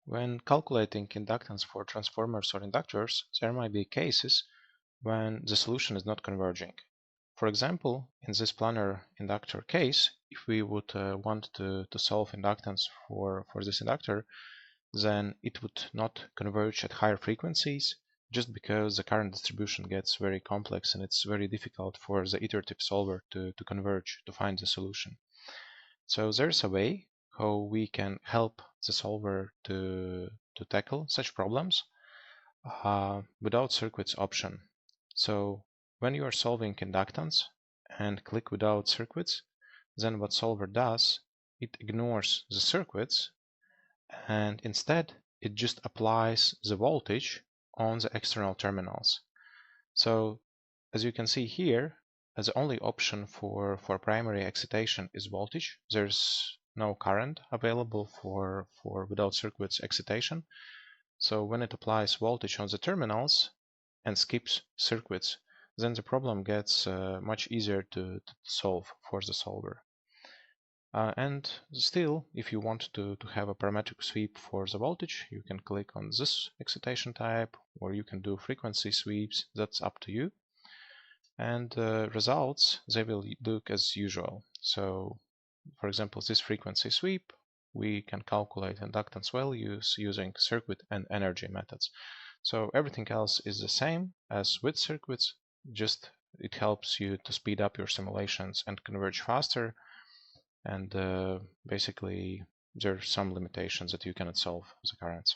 When calculating inductance for transformers or inductors, there might be cases when the solution is not converging. For example, in this planar inductor case, if we would want to solve inductance for this inductor, then it would not converge at higher frequencies just because the current distribution gets very complex and it's very difficult for the iterative solver to converge to find the solution. So there's a way how we can help the solver to tackle such problems without circuits option. So when you are solving inductance and click without circuits, then what solver does, it ignores the circuits and instead it just applies the voltage on the external terminals. So as you can see here, the only option for primary excitation is voltage. There's no current available for without circuits excitation. So when it applies voltage on the terminals and skips circuits, then the problem gets much easier to solve for the solver. And still, if you want to have a parametric sweep for the voltage, you can click on this excitation type, or you can do frequency sweeps. That's up to you. And the results, they will look as usual. So for example, this frequency sweep, we can calculate inductance values using circuit and energy methods. So everything else is the same as with circuits, just it helps you to speed up your simulations and converge faster. And basically, there are some limitations that you cannot solve the currents.